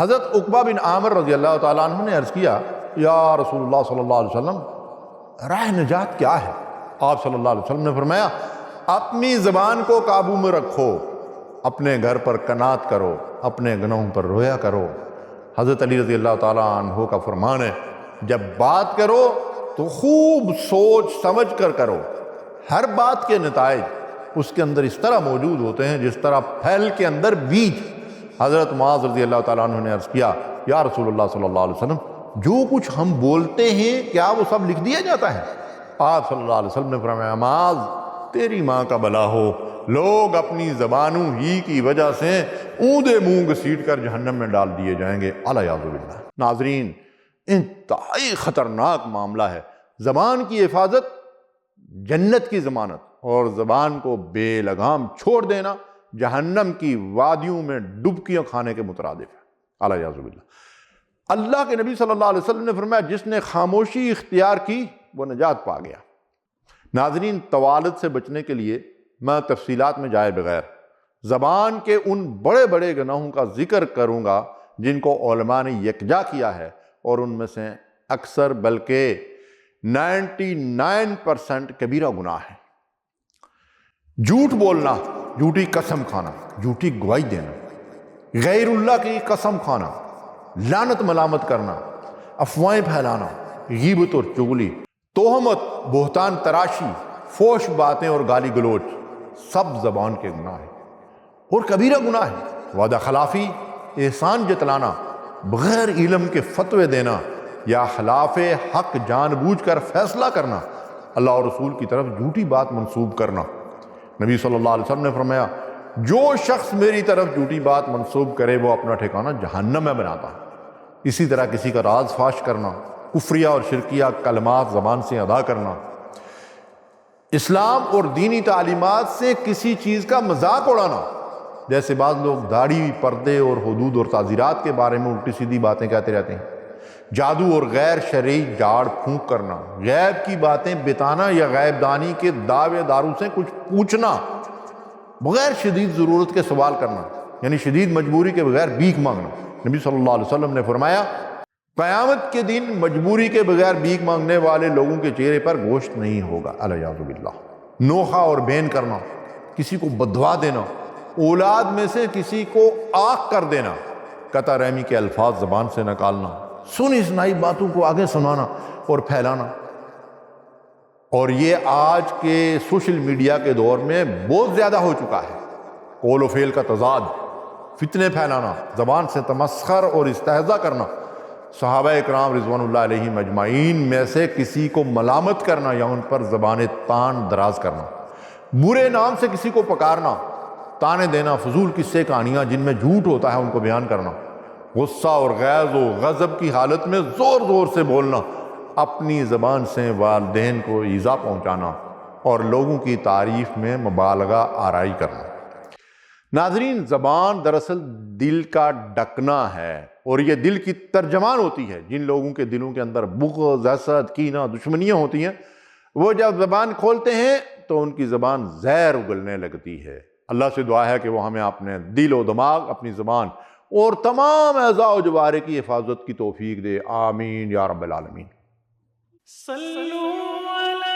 حضرت عقبہ بن عامر رضی اللہ تعالیٰ عنہ نے عرض کیا یا رسول اللہ صلی اللہ علیہ وسلم راہ نجات کیا ہے؟ آپ صلی اللہ علیہ وسلم نے فرمایا اپنی زبان کو قابو میں رکھو، اپنے گھر پر قناعت کرو، اپنے گناہوں پر رویا کرو۔ حضرت علی رضی اللہ تعالیٰ عنہ کا فرمان ہے جب بات کرو تو خوب سوچ سمجھ کر کرو، ہر بات کے نتائج اس کے اندر اس طرح موجود ہوتے ہیں جس طرح پھل کے اندر بیج۔ حضرت معاذ رضی اللہ تعالیٰ عنہ نے عرض کیا یا رسول اللہ صلی اللہ علیہ وسلم جو کچھ ہم بولتے ہیں کیا وہ سب لکھ دیا جاتا ہے؟ آپ صلی اللہ علیہ وسلم نے فرمایا معاذ تیری ماں کا بلا ہو، لوگ اپنی زبانوں ہی کی وجہ سے اوندا منہ گھسیٹ کر جہنم میں ڈال دیے جائیں گے، الیاذ باللہ۔ ناظرین انتہائی خطرناک معاملہ ہے۔ زبان کی حفاظت جنت کی ضمانت، اور زبان کو بے لگام چھوڑ دینا جہنم کی وادیوں میں ڈبکیاں کھانے کے مترادف ہے، الیاذ باللہ۔ اللہ کے نبی صلی اللہ علیہ وسلم نے فرمایا جس نے خاموشی اختیار کی وہ نجات پا گیا۔ ناظرین طوالت سے بچنے کے لیے میں تفصیلات میں جائے بغیر زبان کے ان بڑے بڑے گناہوں کا ذکر کروں گا جن کو علماء نے یکجا کیا ہے، اور ان میں سے اکثر بلکہ 99% کبیرہ گناہ ہے۔ جھوٹ بولنا، جھوٹی قسم کھانا، جھوٹی گواہی دینا، غیر اللہ کی قسم کھانا، لعنت ملامت کرنا، افواہیں پھیلانا، غیبت اور چغلی، تہمت، بہتان تراشی، فحش باتیں اور گالی گلوچ، سب زبان کے گناہ ہیں اور کبیرہ گناہ ہے۔ وعدہ خلافی، احسان جتلانا، بغیر علم کے فتوے دینا یا خلاف حق جان بوجھ کر فیصلہ کرنا، اللہ اور رسول کی طرف جھوٹی بات منسوب کرنا۔ نبی صلی اللہ علیہ وسلم نے فرمایا جو شخص میری طرف جھوٹی بات منسوب کرے وہ اپنا ٹھکانہ جہنم میں بناتا ہے۔ اسی طرح کسی کا راز فاش کرنا، کفریہ اور شرکیہ کلمات زبان سے ادا کرنا، اسلام اور دینی تعلیمات سے کسی چیز کا مذاق اڑانا، جیسے بعض لوگ داڑھی، پردے اور حدود اور تعزیرات کے بارے میں الٹی سیدھی باتیں کہتے رہتے ہیں، جادو اور غیر شرعی جھاڑ پھونک کرنا، غیب کی باتیں بتانا یا غیب دانی کے دعوے داروں سے کچھ پوچھنا، بغیر شدید ضرورت کے سوال کرنا، یعنی شدید مجبوری کے بغیر بھیک مانگنا۔ نبی صلی اللہ علیہ وسلم نے فرمایا قیامت کے دن مجبوری کے بغیر بھیک مانگنے والے لوگوں کے چہرے پر گوشت نہیں ہوگا، الیاذ باللہ۔ نوحہ اور بین کرنا، کسی کو بددعا دینا، اولاد میں سے کسی کو آگ کر دینا، قطع رحمی کے الفاظ زبان سے نکالنا، سنی سنائی باتوں کو آگے سنانا اور پھیلانا، اور یہ آج کے سوشل میڈیا کے دور میں بہت زیادہ ہو چکا ہے۔ قول و فعل کا تضاد، فتنے پھیلانا، زبان سے تمسخر اور استہزاء کرنا، صحابہ اکرام رضوان اللہ علیہم اجمعین میں سے کسی کو ملامت کرنا یا ان پر زبان تان دراز کرنا، برے نام سے کسی کو پکارنا، تانے دینا، فضول قصے کہانیاں جن میں جھوٹ ہوتا ہے ان کو بیان کرنا، غصہ اور غیظ و غضب کی حالت میں زور زور سے بولنا، اپنی زبان سے والدین کو ایذا پہنچانا اور لوگوں کی تعریف میں مبالغہ آرائی کرنا۔ ناظرین زبان دراصل دل کا ڈھکنا ہے، اور یہ دل کی ترجمان ہوتی ہے۔ جن لوگوں کے دلوں کے اندر بغض، حسد، کینہ، دشمنیاں ہوتی ہیں، وہ جب زبان کھولتے ہیں تو ان کی زبان زہر اگلنے لگتی ہے۔ اللہ سے دعا ہے کہ وہ ہمیں اپنے دل و دماغ، اپنی زبان اور تمام اعضاء و جوارح کی حفاظت کی توفیق دے، آمین یا رب العالمین۔ صلو علی